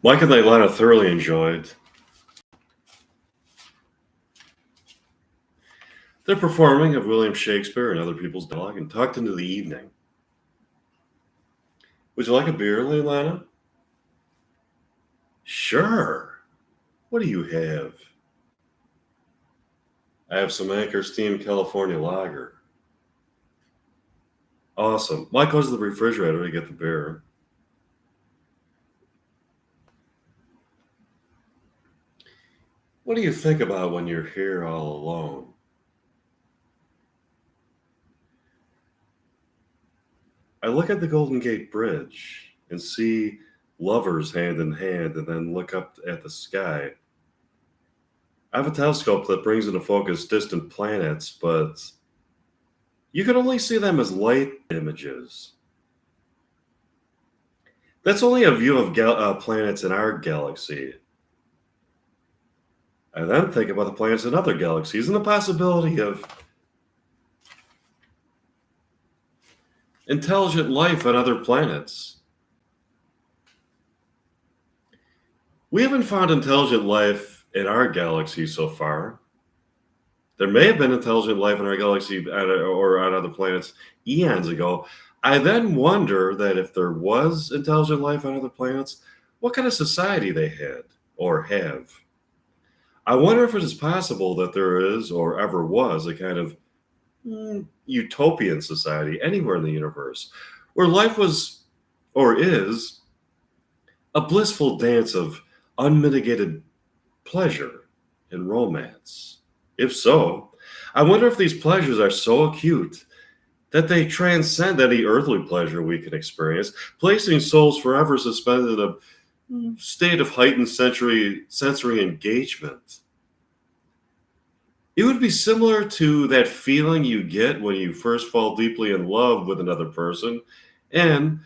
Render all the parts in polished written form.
Mike and Leilana thoroughly enjoyed their performing of William Shakespeare and other people's dialogue and tucked into the evening. Would you like a beer, Leilana? Sure. What do you have? I have some Anchor Steam California Lager. Awesome. Mike goes to the refrigerator to get the beer. What do you think about when you're here all alone? I look at the Golden Gate Bridge and see lovers hand in hand and then look up at the sky. I have a telescope that brings into focus distant planets, but you can only see them as light images. That's only a view of planets in our galaxy. I then think about the planets in other galaxies and the possibility of intelligent life on other planets. We haven't found intelligent life in our galaxy so far. There may have been intelligent life in our galaxy or on other planets eons ago. I then wonder that if there was intelligent life on other planets, what kind of society they had or have. I wonder if it is possible that there is or ever was a kind of utopian society anywhere in the universe where life was or is a blissful dance of unmitigated pleasure and romance. If so, I wonder if these pleasures are so acute that they transcend any earthly pleasure we can experience, placing souls forever suspended in a state of heightened sensory engagement. It would be similar to that feeling you get when you first fall deeply in love with another person and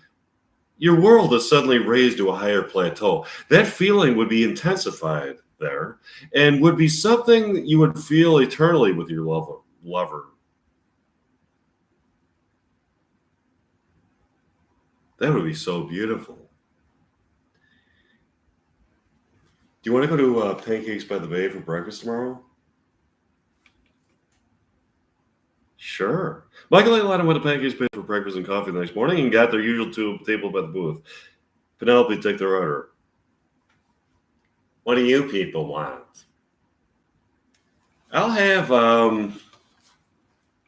your world is suddenly raised to a higher plateau. That feeling would be intensified there and would be something you would feel eternally with your lover. That would be so beautiful. Do you want to go to Pancakes by the Bay for breakfast tomorrow? Sure. Michael and Lana went to Pancakes Bay for breakfast and coffee the next morning and got their usual table by the booth. Penelope took their order. What do you people want? I'll have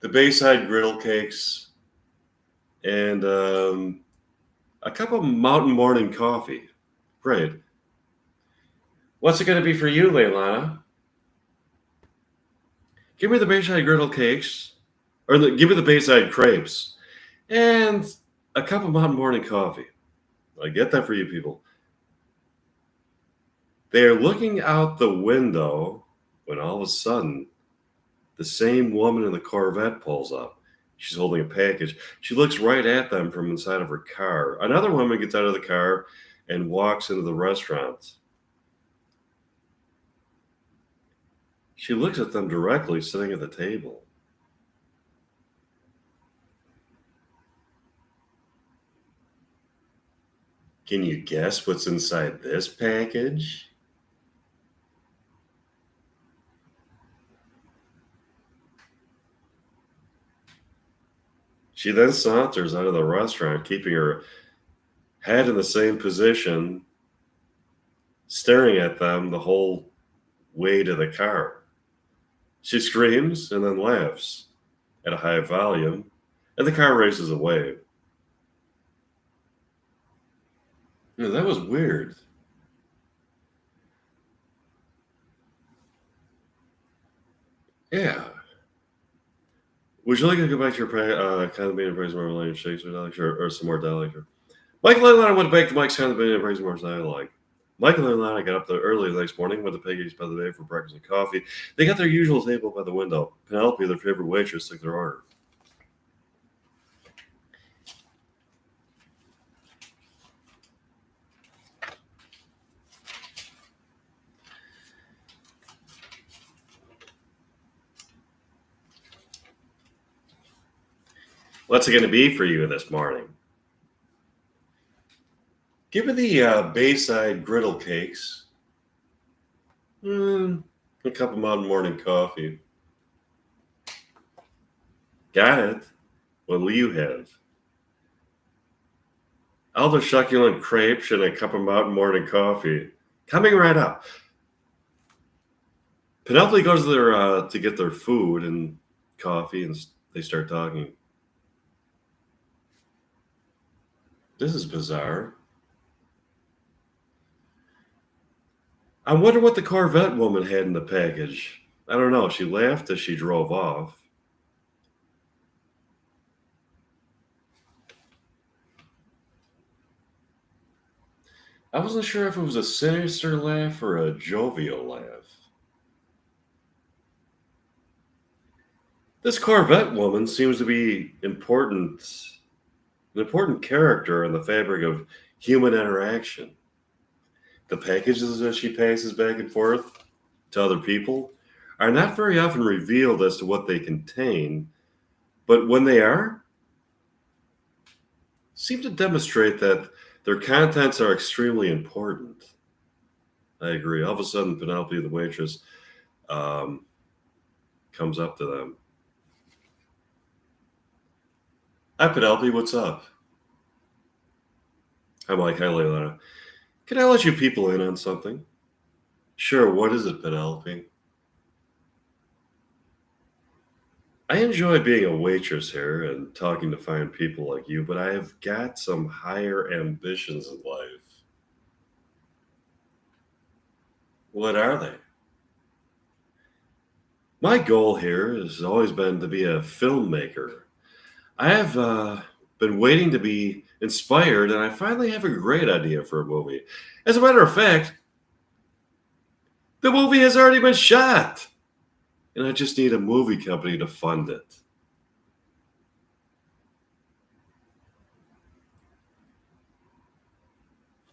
the Bayside griddle cakes and a cup of Mountain Morning coffee. Great. What's it going to be for you, Leilana? Give me the Bayside griddle cakes, or give me the Bayside crepes, and a cup of Mountain Morning coffee. I get that for you people. They are looking out the window when all of a sudden the same woman in the Corvette pulls up. She's holding a package. She looks right at them from inside of her car. Another woman gets out of the car and walks into the restaurant. She looks at them directly sitting at the table. Can you guess what's inside this package? She then saunters out of the restaurant, keeping her head in the same position, staring at them the whole way to the car. She screams and then laughs at a high volume, and the car races away. That was weird. Yeah. Would you like to go back to your condominium praise more William Shakespeare dialect or some more dialect? Michael and Lana went back to Mike's condominium praise more dialect. Michael and Lana got up there early the next morning, went to Peggy's by the Bay for breakfast and coffee. They got their usual table by the window. Penelope, their favorite waitress, took their order. What's it going to be for you this morning? Give me the Bayside griddle cakes. Mm, a cup of Mountain Morning coffee. Got it. What will you have? Elder succulent crepes and a cup of Mountain Morning coffee. Coming right up. Penelope goes there to get their food and coffee, and they start talking. This is bizarre. I wonder what the Corvette woman had in the package. I don't know. She laughed as she drove off. I wasn't sure if it was a sinister laugh or a jovial laugh. This Corvette woman seems to be an important character in the fabric of human interaction. The packages that she passes back and forth to other people are not very often revealed as to what they contain, but when they are, seem to demonstrate that their contents are extremely important. I agree. All of a sudden, Penelope, the waitress, um, comes up to them. Hi, Penelope. What's up? I'm like, hi, Leilana. Can I let you people in on something? Sure. What is it, Penelope? I enjoy being a waitress here and talking to fine people like you, but I have got some higher ambitions in life. What are they? My goal here has always been to be a filmmaker. I have been waiting to be inspired, and I finally have a great idea for a movie. As a matter of fact, the movie has already been shot, and I just need a movie company to fund it.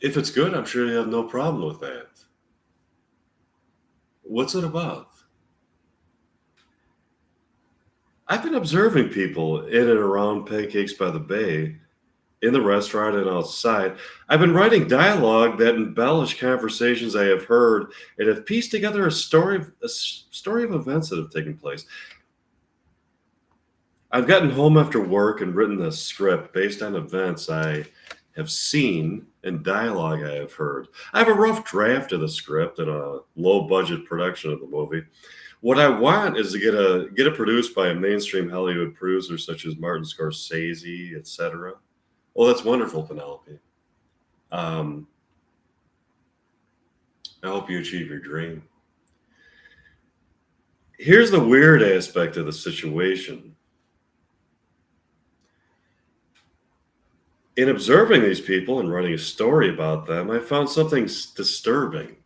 If it's good, I'm sure you have no problem with that. What's it about? I've been observing people in and around Pancakes by the Bay, in the restaurant and outside. I've been writing dialogue that embellish conversations I have heard and have pieced together a story of events that have taken place. I've gotten home after work and written a script based on events I have seen and dialogue I have heard. I have a rough draft of the script and a low budget production of the movie. What I want is to get it produced by a mainstream Hollywood producer such as Martin Scorsese, etc. Oh, that's wonderful, Penelope. Um, I hope you achieve your dream. Here's the weird aspect of the situation. In observing these people and writing a story about them, I found something disturbing.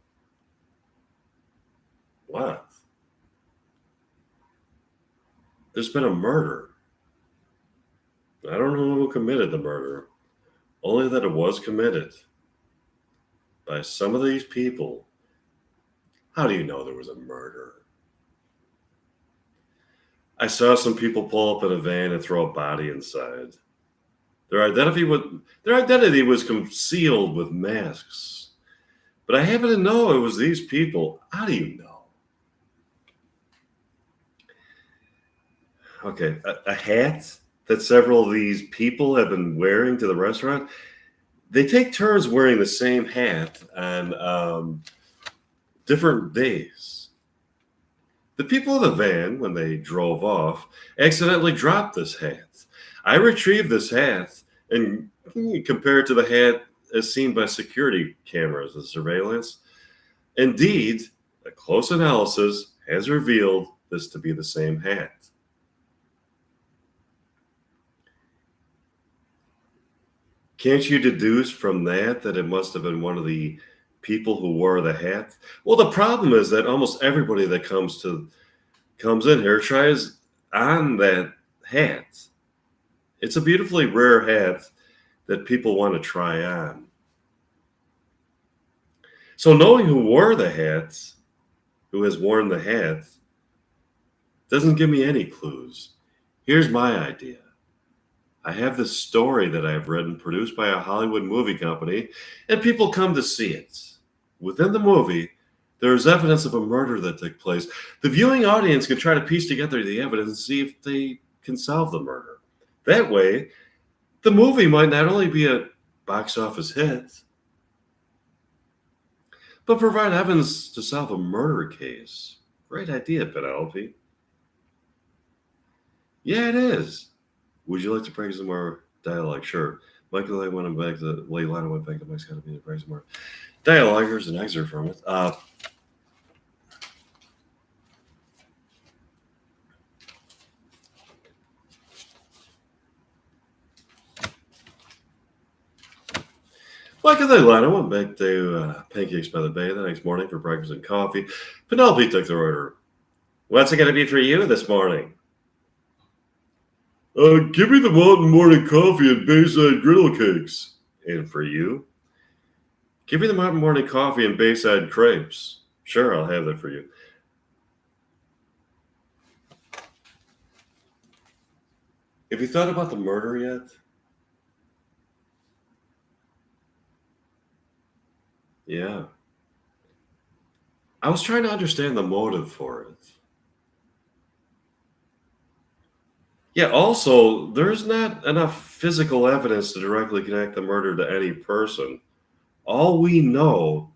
What? There's been a murder. I don't know who committed the murder, only that it was committed by some of these people. How do you know there was a murder? I saw some people pull up in a van and throw a body inside. Their identity was concealed with masks. But I happen to know it was these people. How do you know? Okay, a hat that several of these people have been wearing to the restaurant. They take turns wearing the same hat on different days. The people in the van, when they drove off, accidentally dropped this hat. I retrieved this hat and compared to the hat as seen by security cameras and surveillance. Indeed, a close analysis has revealed this to be the same hat. Can't you deduce from that that it must have been one of the people who wore the hat? Well, the problem is that almost everybody that comes in here tries on that hat. It's a beautifully rare hat that people want to try on. So knowing who wore the hat, who has worn the hat, doesn't give me any clues. Here's my idea. I have this story that I've written, produced by a Hollywood movie company, and people come to see it. Within the movie, there is evidence of a murder that took place. The viewing audience can try to piece together the evidence and see if they can solve the murder. That way, the movie might not only be a box office hit, but provide evidence to solve a murder case. Great idea, Penelope. Yeah, it is. Would you like to practice some more dialogue? Sure. Michael and I went back to Leilani went back to Mike's Gotta Be to practice more dialogue. Here's an excerpt from it. Michael and Leilani went back to Pancakes by the Bay the next morning for breakfast and coffee. Penelope took the order. What's it going to be for you this morning? Give me the mountain morning coffee and Bayside griddle cakes. And for you? Give me the mountain morning coffee and Bayside crepes. Sure, I'll have that for you. Have you thought about the murder yet? Yeah. I was trying to understand the motive for it. Yeah, also, there's not enough physical evidence to directly connect the murder to any person. All we know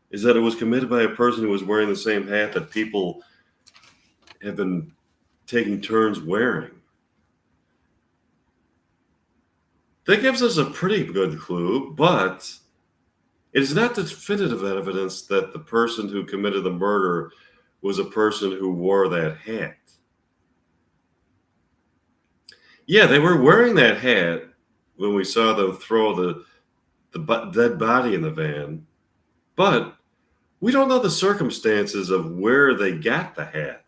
is that it was committed by a person who was wearing the same hat that people have been taking turns wearing. That gives us a pretty good clue, but it is not definitive evidence that the person who committed the murder was a person who wore that hat. Yeah, they were wearing that hat when we saw them throw the dead body in the van, but we don't know the circumstances of where they got the hat.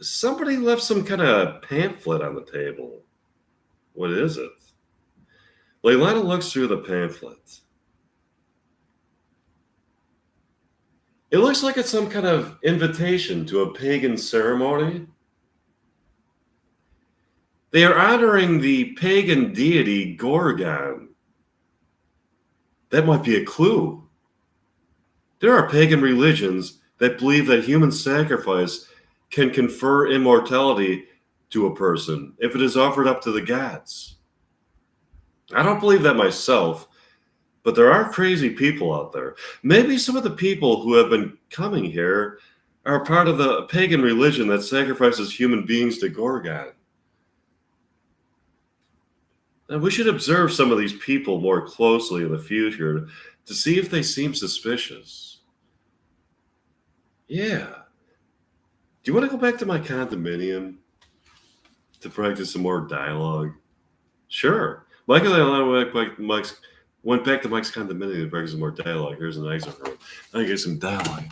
Somebody left some kind of pamphlet on the table. What is it? Leilani looks through the pamphlet. It looks like it's some kind of invitation to a pagan ceremony. They are honoring the pagan deity Gorgon. That might be a clue. There are pagan religions that believe that human sacrifice can confer immortality to a person if it is offered up to the gods. I don't believe that myself, but there are crazy people out there. Maybe some of the people who have been coming here are part of the pagan religion that sacrifices human beings to Gorgon. And we should observe some of these people more closely in the future to see if they seem suspicious. Yeah. Do you want to go back to my condominium to practice some more dialogue? Sure. Michael and I went back to Mike's condominium to practice some more dialogue. Here's an excerpt from it. I get some dialogue.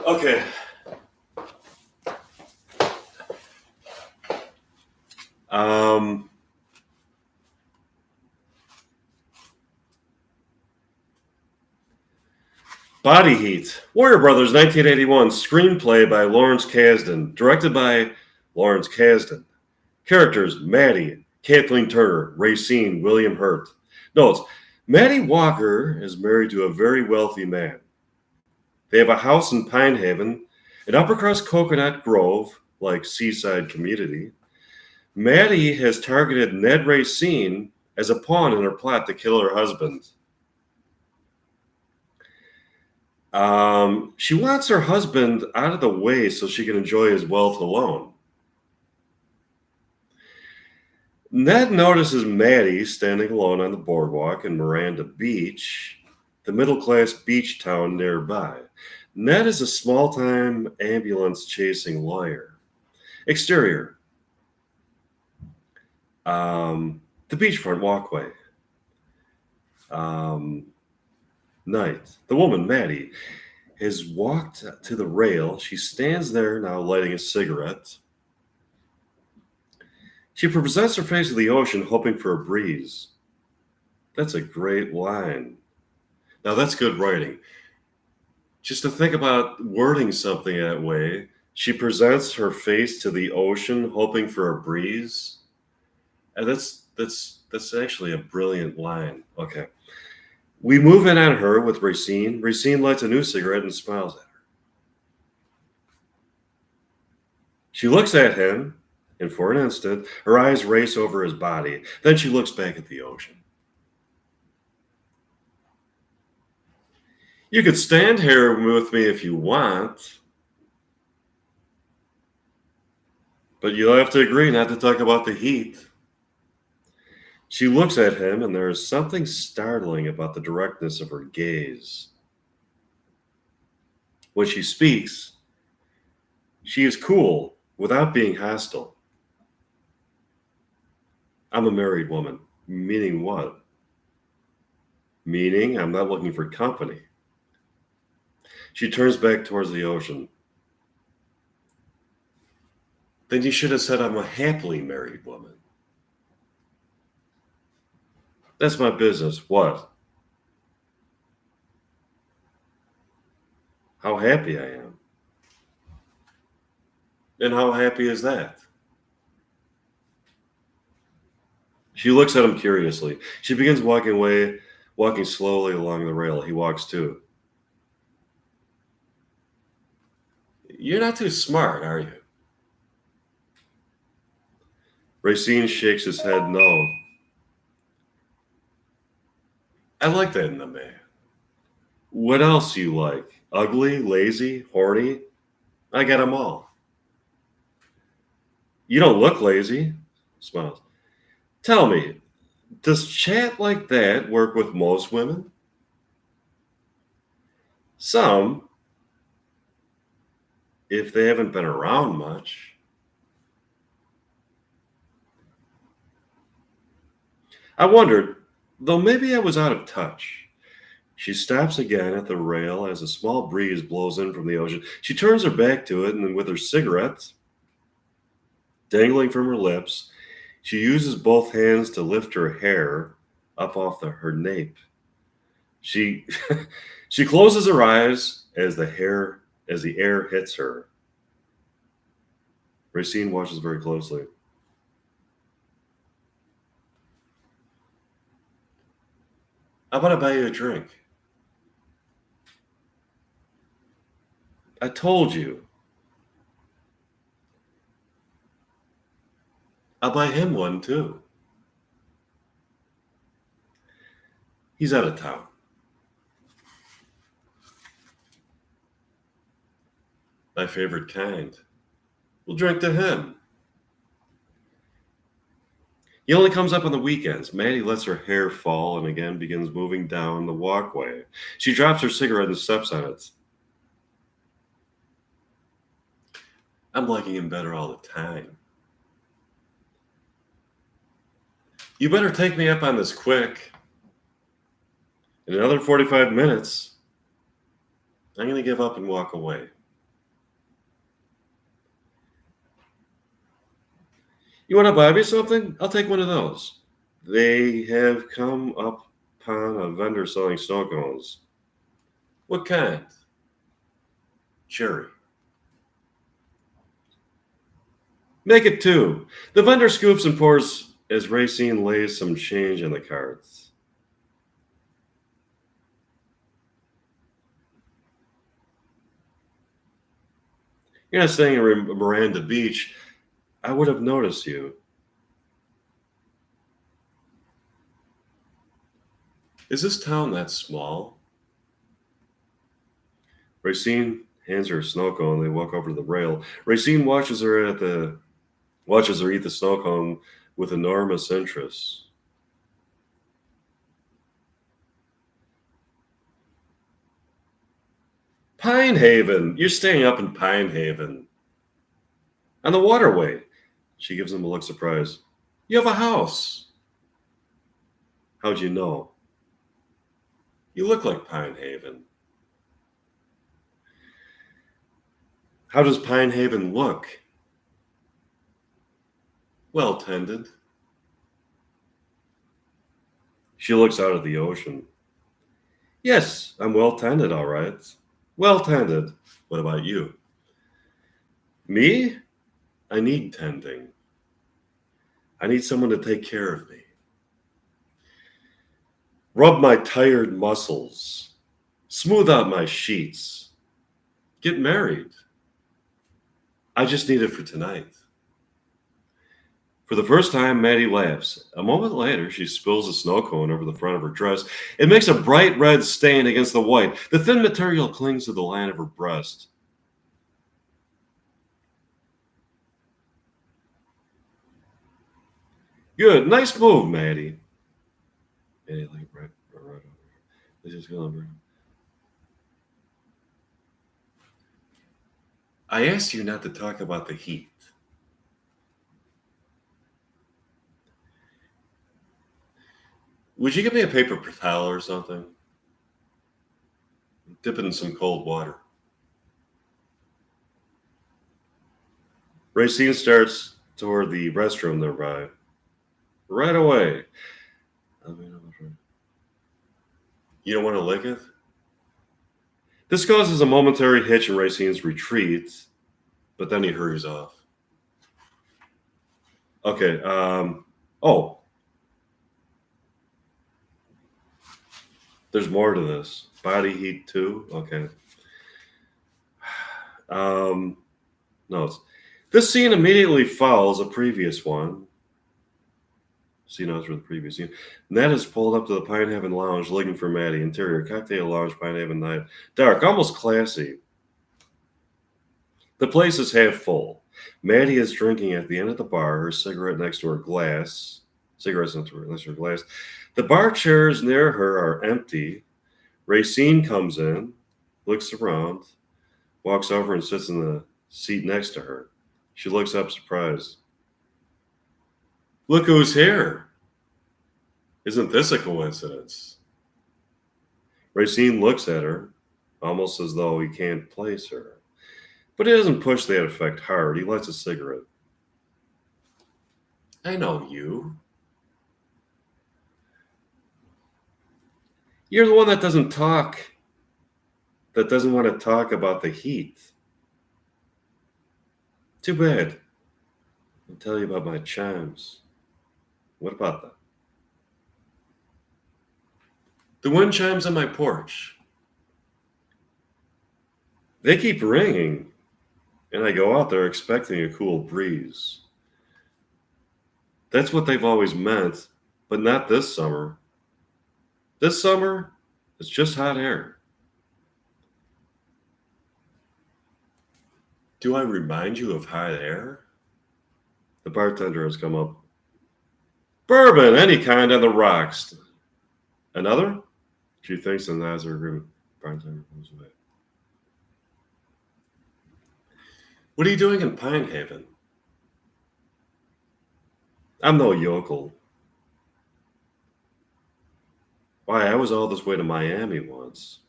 Okay. Body Heat. Warrior Brothers, 1981. Screenplay by Lawrence Kasdan. Directed by Lawrence Kasdan. Characters, Maddie, Kathleen Turner, Racine, William Hurt. Notes, Maddie Walker is married to a very wealthy man. They have a house in Pine Haven, an upper-crust Coconut Grove, like seaside community. Maddie has targeted Ned Racine as a pawn in her plot to kill her husband. She wants her husband out of the way so she can enjoy his wealth alone. Ned notices Maddie standing alone on the boardwalk in Miranda Beach, the middle-class beach town nearby. Ned is a small-time ambulance-chasing lawyer. Exterior. The beachfront walkway. Night. The woman, Maddie, has walked to the rail. She stands there now lighting a cigarette. She presents her face to the ocean, hoping for a breeze. That's a great line. Now, that's good writing. Just to think about wording something that way, she presents her face to the ocean, hoping for a breeze. And that's actually a brilliant line. Okay. We move in on her with Racine. Racine lights a new cigarette and smiles at her. She looks at him, and for an instant, her eyes race over his body. Then she looks back at the ocean. You could stand here with me if you want, but you'll have to agree not to talk about the heat. She looks at him, and there is something startling about the directness of her gaze. When she speaks, she is cool without being hostile. I'm a married woman. Meaning what? Meaning I'm not looking for company. She turns back towards the ocean. Then you should have said I'm a happily married woman. That's my business. What? How happy I am. And how happy is that? She looks at him curiously. She begins walking away, walking slowly along the rail. He walks too. You're not too smart, are you? Racine shakes his head no. I like that in a man. What else you like? Ugly, lazy, horny? I got 'em all. You don't look lazy, smiles. Tell me, does chat like that work with most women? Some, if they haven't been around much. I wondered, though maybe I was out of touch. She stops again at the rail as a small breeze blows in from the ocean. She turns her back to it, and then with her cigarette dangling from her lips, she uses both hands to lift her hair up off her nape. She she closes her eyes as the air hits her. Racine watches very closely. How about I buy you a drink? I told you. I'll buy him one too. He's out of town. My favorite kind. We'll drink to him. He only comes up on the weekends. Maddie lets her hair fall and again begins moving down the walkway. She drops her cigarette and steps on it. I'm liking him better all the time. You better take me up on this quick. In another 45 minutes, I'm going to give up and walk away. You want to buy me something? I'll take one of those. They have come upon a vendor selling snow cones. What kind? Cherry. Make it two. The vendor scoops and pours as Racine lays some change in the cards. You're not staying in Miranda Beach. I would have noticed you. Is this town that small? Racine hands her a snow cone. They walk over to the rail. Racine watches her eat the snow cone with enormous interest. Pine Haven. You're staying up in Pine Haven. On the waterway. She gives him a look surprised. You have a house. How'd you know? You look like Pine Haven. How does Pine Haven look? Well tended. She looks out at the ocean. Yes, I'm well tended, all right. Well tended. What about you? Me? I need tending. I need someone to take care of me. Rub my tired muscles. Smooth out my sheets. Get married. I just need it for tonight. For the first time, Maddie laughs. A moment later, she spills a snow cone over the front of her dress. It makes a bright red stain against the white. The thin material clings to the line of her breast. Good. Nice move, Maddie. Maddie, like, right over here. This is going. I asked you not to talk about the heat. Would you give me a paper towel or something? Dip it in some cold water. Racine starts toward the restroom nearby. Right away. You don't want to lick it? This causes a momentary hitch in Racine's retreat, but then he hurries off. Okay. Oh, there's more to this. Body heat too. Okay. Notes. This scene immediately follows a previous one. See notes from the previous scene. Ned is pulled up to the Pine Haven Lounge looking for Maddie. Interior cocktail lounge, Pine Haven night. Dark, almost classy. The place is half full. Maddie is drinking at the end of the bar, her cigarette next to her glass. Cigarettes next to her glass. The bar chairs near her are empty. Racine comes in, looks around, walks over and sits in the seat next to her. She looks up surprised. Look who's here. Isn't this a coincidence? Racine looks at her, almost as though he can't place her. But he doesn't push that effect hard. He lights a cigarette. I know you. You're the one that doesn't talk, that doesn't want to talk about the heat. Too bad. I'll tell you about my chimes. What about that? The wind chimes on my porch. They keep ringing, and I go out there expecting a cool breeze. That's what they've always meant, but not this summer. This summer, it's just hot air. Do I remind you of hot air? The bartender has come up. Bourbon, any kind on the rocks. Another? She thinks and nods her agreement. Bartender moves away. What are you doing in Pine Haven? I'm no yokel. Why, I was all this way to Miami once.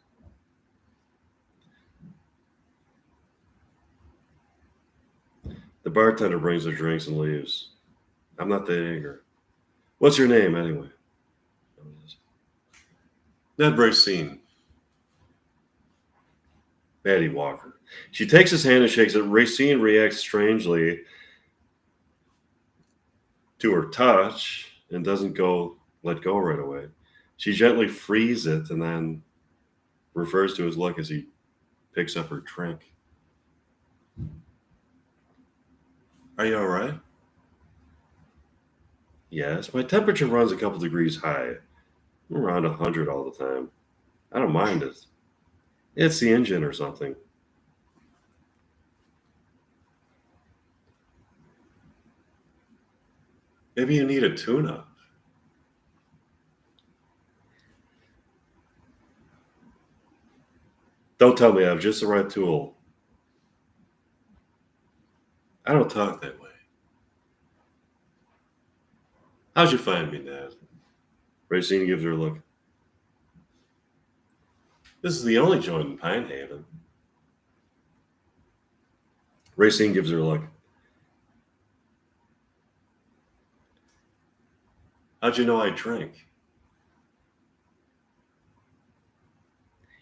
The bartender brings her drinks and leaves. I'm not that eager. What's your name, anyway? Ned Racine. Maddie Walker. She takes his hand and shakes it. Racine reacts strangely to her touch and doesn't let go right away. She gently frees it and then refers to his look as he picks up her drink. Are you all right? Yes, my temperature runs a couple degrees high. I'm around 100 all the time. I don't mind it. It's the engine or something. Maybe you need a tune-up. Don't tell me I have just the right tool. I don't talk that way. How'd you find me, Ned? Racine gives her a look. This is the only joint in Pine Haven. Racine gives her a look. How'd you know I drink?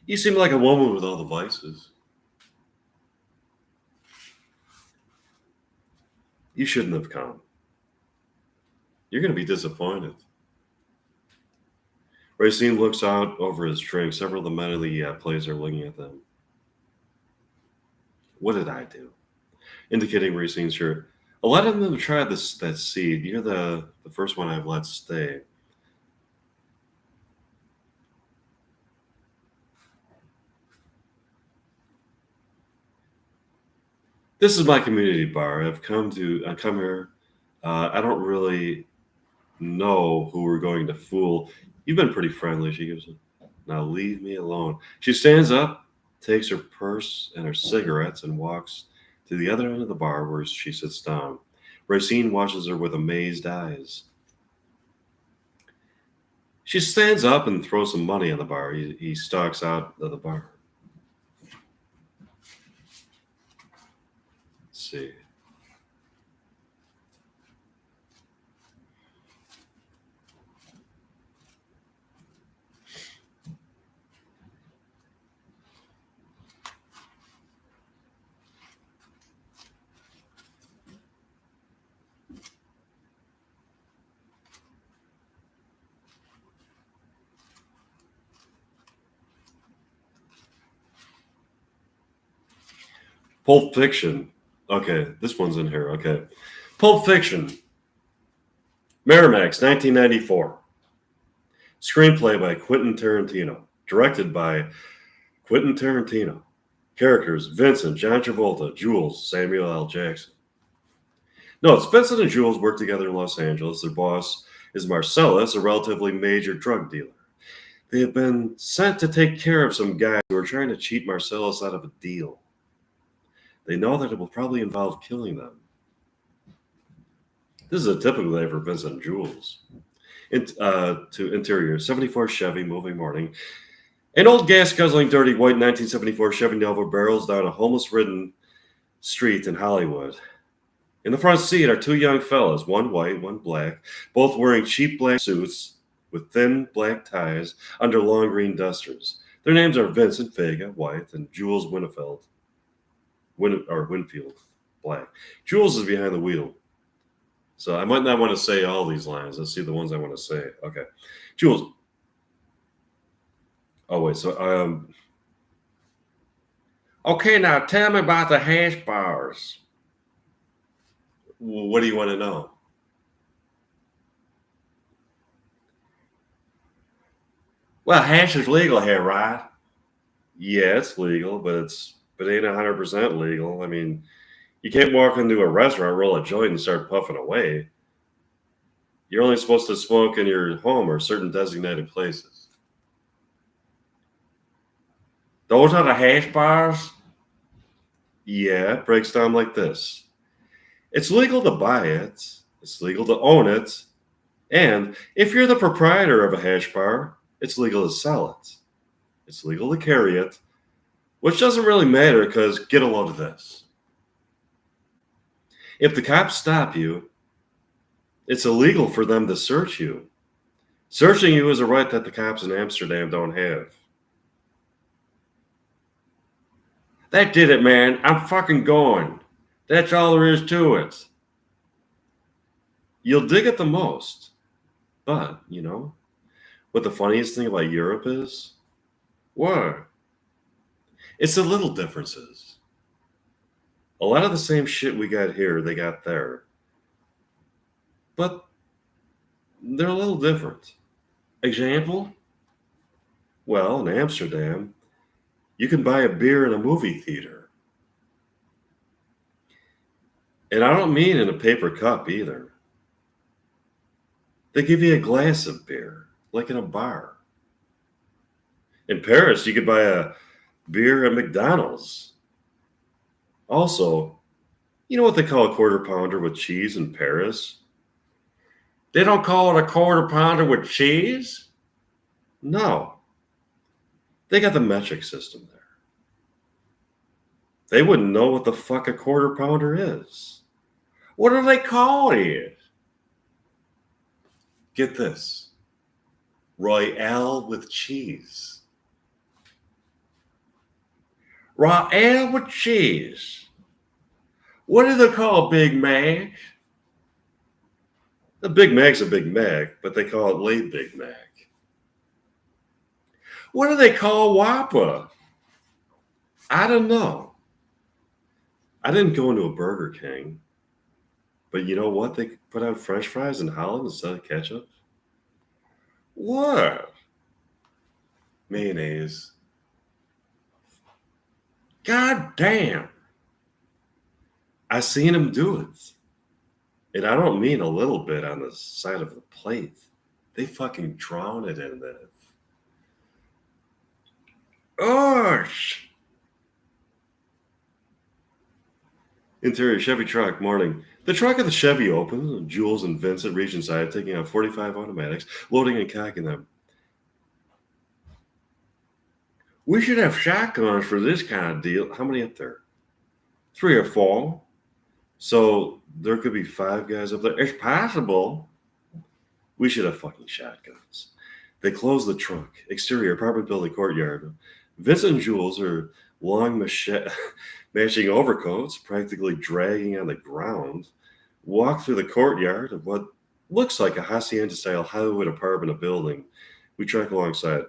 You seem like a woman with all the vices. You shouldn't have come. You're going to be disappointed. Racine looks out over his drink. Several of the men in the place are looking at them. What did I do? Indicating Racine's shirt. A lot of them have tried that seed. You're the first one I've let stay. This is my community bar. I come here. I don't really know who we're going to fool. You've been pretty friendly, she gives it. Now leave me alone. She stands up, takes her purse and her cigarettes, and walks to the other end of the bar where she sits down. Racine watches her with amazed eyes. She stands up and throws some money on the bar. He stalks out of the bar. Let's see. Pulp Fiction. Okay, this one's in here. Okay. Pulp Fiction. Miramax, 1994. Screenplay by Quentin Tarantino. Directed by Quentin Tarantino. Characters: Vincent, John Travolta, Jules, Samuel L. Jackson. Notes: Vincent and Jules work together in Los Angeles. Their boss is Marcellus, a relatively major drug dealer. They have been sent to take care of some guys who are trying to cheat Marcellus out of a deal. They know that it will probably involve killing them. This is a typical day for Vincent and Jules. To interior, 74 Chevy, moving morning. An old gas-guzzling, dirty white 1974 Chevy Nova barrels down a homeless-ridden street in Hollywood. In the front seat are two young fellas, one white, one black, both wearing cheap black suits with thin black ties under long green dusters. Their names are Vincent Vega, white, and Jules Winfield, black. Jules is behind the wheel. So I might not want to say all these lines. Let's see the ones I want to say. Okay. Jules. Oh, wait. So, okay, now tell me about the hash bars. What do you want to know? Well, hash is legal here, right? Yeah, it's legal, but it ain't 100% legal. I mean, you can't walk into a restaurant, roll a joint, and start puffing away. You're only supposed to smoke in your home or certain designated places. Those are the hash bars? Yeah, it breaks down like this. It's legal to buy it. It's legal to own it. And if you're the proprietor of a hash bar, it's legal to sell it. It's legal to carry it, which doesn't really matter because get a load of this. If the cops stop you, it's illegal for them to search you. Searching you is a right that the cops in Amsterdam don't have. That did it, man. I'm fucking going. That's all there is to it. You'll dig it the most. But, what the funniest thing about Europe is? What? It's the little differences. A lot of the same shit we got here, they got there. But they're a little different. Example? Well, in Amsterdam, you can buy a beer in a movie theater. And I don't mean in a paper cup either. They give you a glass of beer, like in a bar. In Paris, you could buy a beer at McDonald's. Also, you know what they call a quarter pounder with cheese in Paris? They don't call it a quarter pounder with cheese? No. They got the metric system there. They wouldn't know what the fuck a quarter pounder is. What do they call it? Get this. Royale with cheese. Royale with cheese. What do they call Big Mac? The Big Mac's a Big Mac, but they call it late Big Mac. What do they call Whopper? I don't know. I didn't go into a Burger King, but you know what? They put out French fries in Holland instead of ketchup. What? Mayonnaise. God damn. I seen them do it. And I don't mean a little bit on the side of the plate. They fucking drown it in that. Gosh. Interior Chevy truck, morning. The trunk of the Chevy opens. Jules and Vincent reach inside, taking out 45 automatics, loading and cocking them. We should have shotguns for this kind of deal. How many up there? 3 or 4. So there could be 5 guys up there. It's possible. We should have fucking shotguns. They close the trunk. Exterior apartment building courtyard. Vincent and Jules are long matching overcoats, practically dragging on the ground, walk through the courtyard of what looks like a hacienda-style Hollywood apartment building. We trek alongside.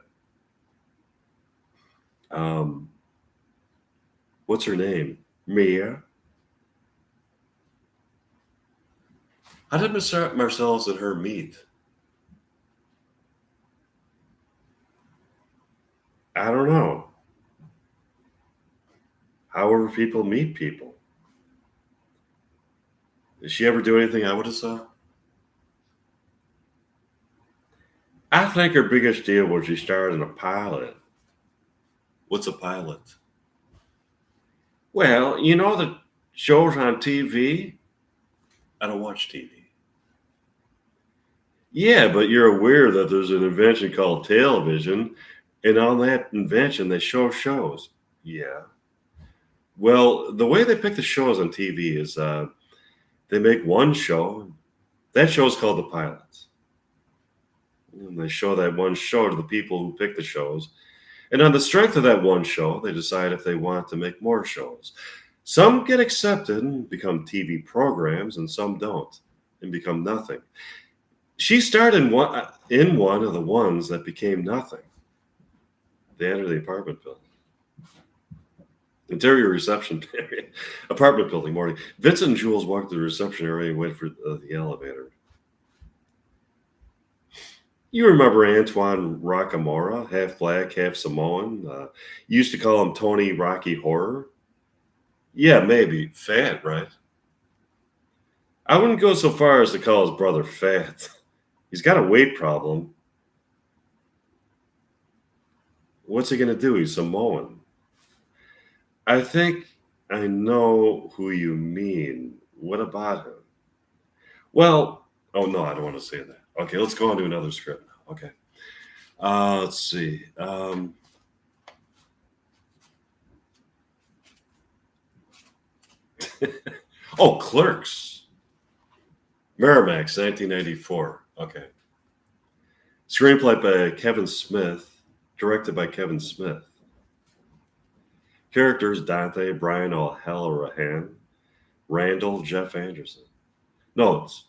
What's her name? Meyer. How did Marcellus and her meet? I don't know. However people meet people. Did she ever do anything I would have saw? I think her biggest deal was she starred in a pilot. What's a pilot? Well, you know the shows on TV? I don't watch TV. Yeah, but you're aware that there's an invention called television, and on that invention, they show shows. Yeah. Well, the way they pick the shows on TV is they make one show. That show's called the pilot. And they show that one show to the people who pick the shows. And on the strength of that one show, they decide if they want to make more shows. Some get accepted and become TV programs, and some don't and become nothing. She starred in one of the ones that became nothing. They enter the apartment building. Interior reception area. Apartment building, morning. Vincent and Jules walk to the reception area and wait for the elevator. You remember Antoine Rockamora, half black, half Samoan? You used to call him Tony Rocky Horror. Yeah, maybe. Fat, right? I wouldn't go so far as to call his brother fat. He's got a weight problem. What's he going to do? He's Samoan. I think I know who you mean. What about him? Well, oh no, I don't want to say that. Okay, let's go on to another script now. Okay. Let's see. Oh, Clerks. Miramax, 1994. Okay. Screenplay by Kevin Smith, directed by Kevin Smith. Characters: Dante, Brian O'Halloran, Randall, Jeff Anderson. Notes: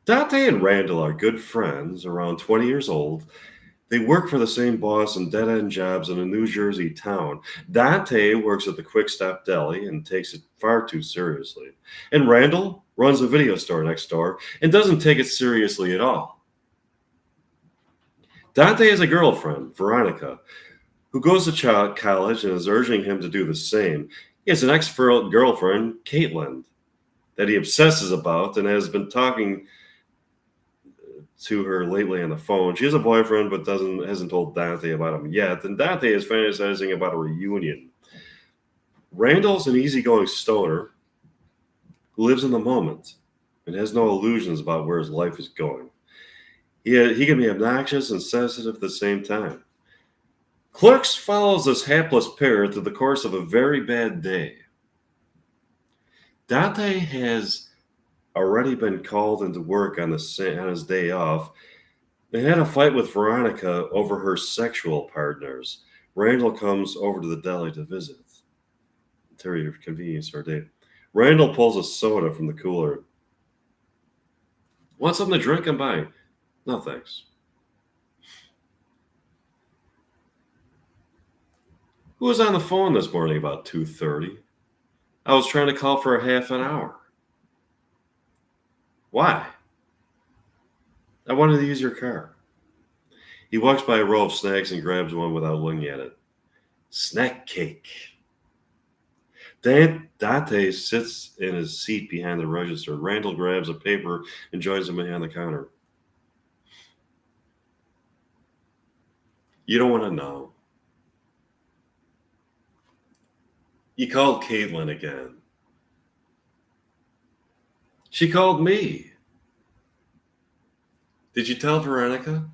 Dante and Randall are good friends, around 20 years old. They work for the same boss in dead-end jobs in a New Jersey town. Dante works at the Quick Stop Deli and takes it far too seriously. And Randall runs a video store next door and doesn't take it seriously at all. Dante has a girlfriend, Veronica, who goes to college and is urging him to do the same. He has an ex-girlfriend, Caitlin, that he obsesses about and has been talking to her lately on the phone. She has a boyfriend but hasn't told Dante about him yet, and Dante is fantasizing about a reunion. Randall's an easygoing stoner who lives in the moment and has no illusions about where his life is going. He can be obnoxious and sensitive at the same time. Clerks follows this hapless pair through the course of a very bad day. Dante has already been called into work on his day off and had a fight with Veronica over her sexual partners. Randall comes over to the deli to visit. Terry of convenience store date. Randall pulls a soda from the cooler. Want something to drink? I'm buying. No thanks. Who was on the phone this morning about 2:30? I was trying to call for a half an hour. Why? I wanted to use your car. He walks by a row of snacks and grabs one without looking at it. Snack cake. Dante sits in his seat behind the register. Randall grabs a paper and joins him behind the counter. You don't want to know. You called Caitlin again. She called me. Did you tell Veronica?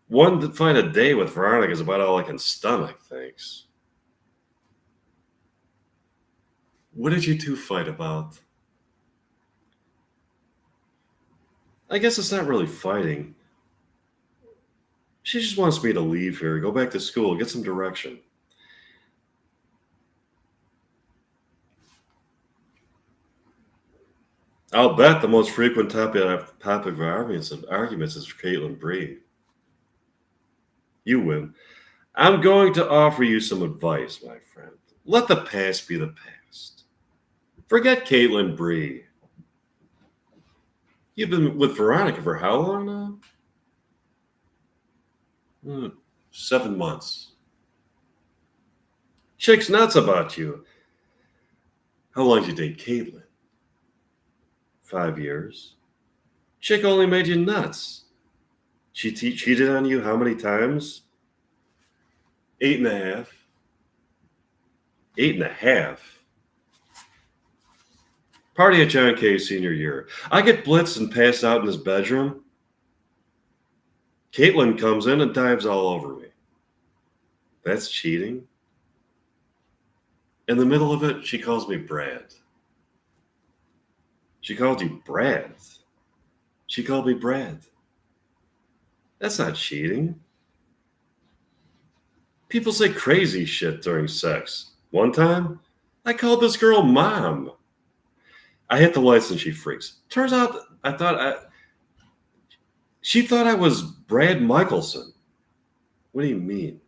One fight a day with Veronica is about all I can stomach, thanks. What did you two fight about? I guess it's not really fighting. She just wants me to leave here, go back to school, get some direction. I'll bet the most frequent topic of arguments is Caitlin Bree. You win. I'm going to offer you some advice, my friend. Let the past be the past. Forget Caitlin Bree. You've been with Veronica for how long now? 7 months. Chick's nuts about you. How long did you date Caitlin? 5 years. Chick only made you nuts. She cheated on you how many times? 8.5. 8.5? Party at John K's senior year. I get blitzed and passed out in his bedroom. Caitlin comes in and dives all over me. That's cheating. In the middle of it, she calls me Brad. She called you Brad. She called me Brad. That's not cheating. People say crazy shit during sex. One time, I called this girl Mom. I hit the lights and she freaks. Turns out she thought I was Brad Michelson. What do you mean?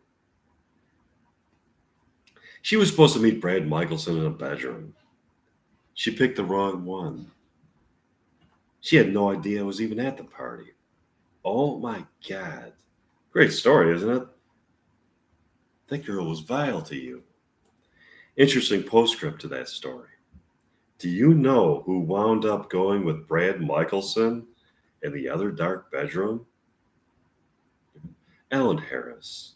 She was supposed to meet Brad Michelson in a bedroom. She picked the wrong one. She had no idea I was even at the party. Oh my God. Great story, isn't it? That girl was vile to you. Interesting postscript to that story. Do you know who wound up going with Brad Michelson in the other dark bedroom? Ellen Harris.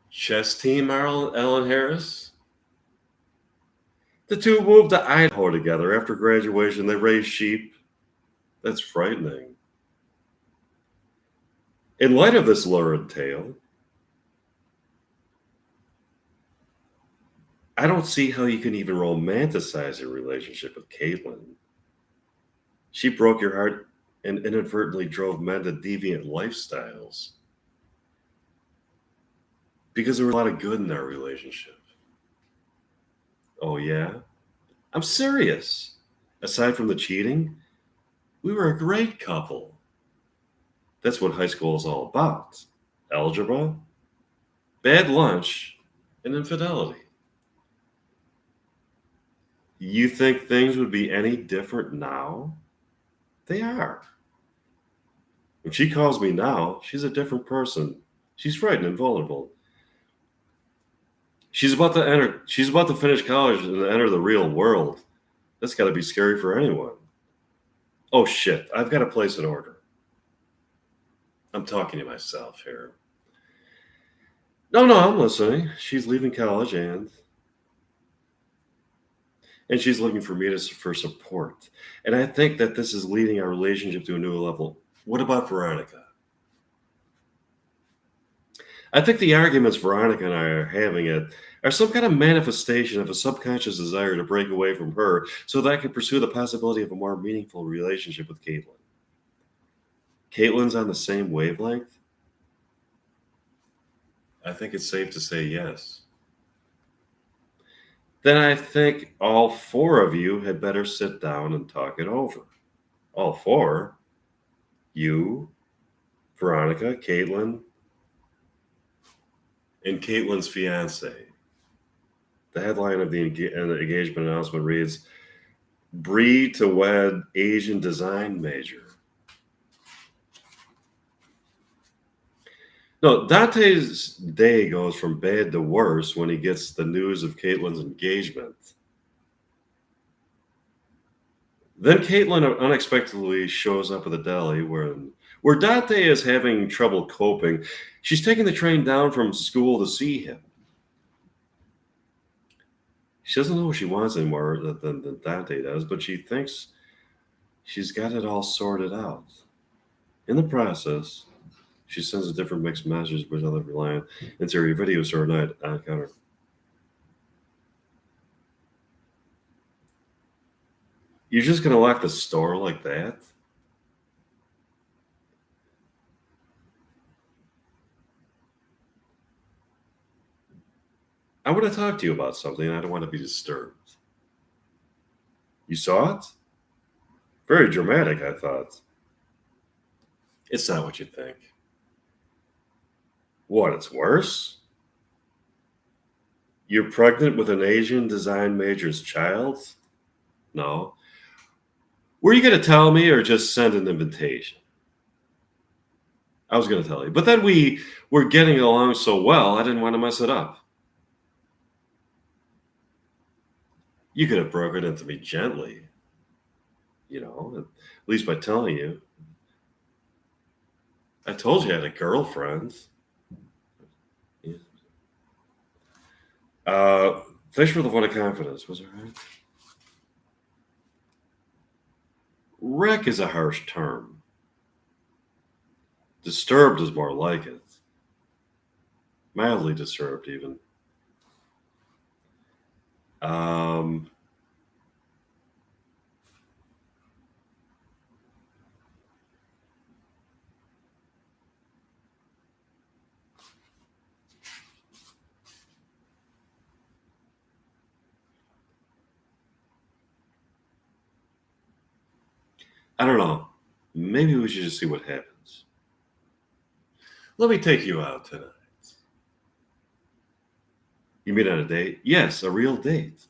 Chess team Ellen Harris? The two moved to Idaho together. After graduation, they raised sheep. That's frightening. In light of this lurid tale, I don't see how you can even romanticize a relationship with Caitlin. She broke your heart and inadvertently drove men to deviant lifestyles. Because there was a lot of good in our relationship. Oh, yeah? I'm serious. Aside from the cheating, we were a great couple. That's what high school is all about. Algebra, bad lunch, and infidelity. You think things would be any different now? They are. When she calls me now, she's a different person. She's frightened and vulnerable. She's about to finish college and enter the real world. That's got to be scary for anyone. Oh shit, I've got to place an order. I'm talking to myself here. No, I'm listening. She's leaving college and she's looking for me for support. And I think that this is leading our relationship to a new level. What about Veronica? I think the arguments Veronica and I are having it are some kind of manifestation of a subconscious desire to break away from her so that I can pursue the possibility of a more meaningful relationship with Caitlin. Caitlin's on the same wavelength? I think it's safe to say yes. Then I think all four of you had better sit down and talk it over. All four? You, Veronica, Caitlin, and Caitlin's fiance. The headline of the engagement announcement reads, Bree to wed Asian design major. No, Dante's day goes from bad to worse when he gets the news of Caitlin's engagement. Then Caitlin unexpectedly shows up at the deli where Dante is having trouble coping. She's taking the train down from school to see him. She doesn't know what she wants anymore than Dante does, but she thinks she's got it all sorted out. In the process, she sends a different mixed message with other reliant interior video store night on counter. You're just gonna lock the store like that? I want to talk to you about something. I don't want to be disturbed. You saw it? Very dramatic, I thought. It's not what you think. What, it's worse? You're pregnant with an Asian design major's child? No. Were you going to tell me or just send an invitation? I was going to tell you. But then we were getting along so well, I didn't want to mess it up. You could have broken it to me gently, at least by telling you. I told you I had a girlfriend. Thanks for the vote of confidence. Was it right? Wreck is a harsh term. Disturbed is more like it. Mildly disturbed, even. I don't know. Maybe we should just see what happens. Let me take you out tonight. You mean on a date? Yes, a real date.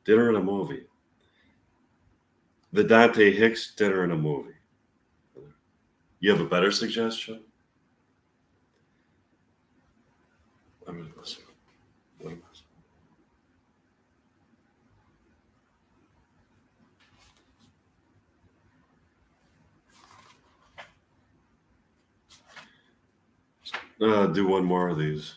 Dinner and a movie. The Dante Hicks dinner and a movie. You have a better suggestion? I'm going to listen. What am I do one more of these.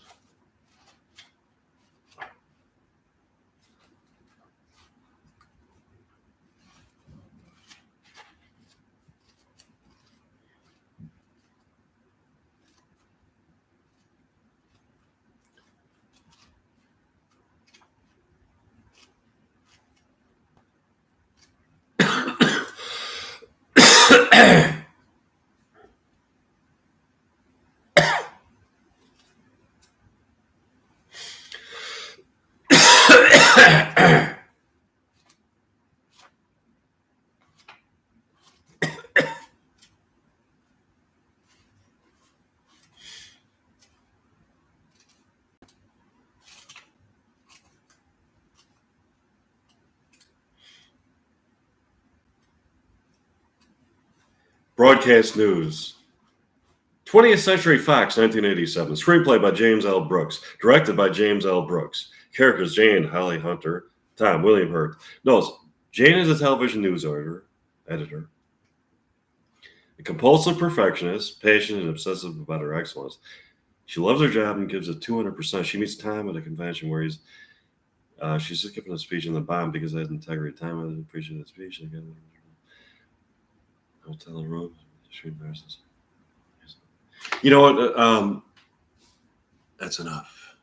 Broadcast news. 20th Century Fox, 1987. Screenplay by James L. Brooks. Directed by James L. Brooks. Characters Jane, Holly Hunter, Tom, William Hurt. Notes, Jane is a television news editor. A compulsive perfectionist, passionate and obsessive about her excellence. She loves her job and gives it 200%. She meets Tom at a convention where she's just giving a speech in the bomb because I had integrity. Tom, I didn't appreciate the speech. Hotel room, street nurses. You know what? That's enough.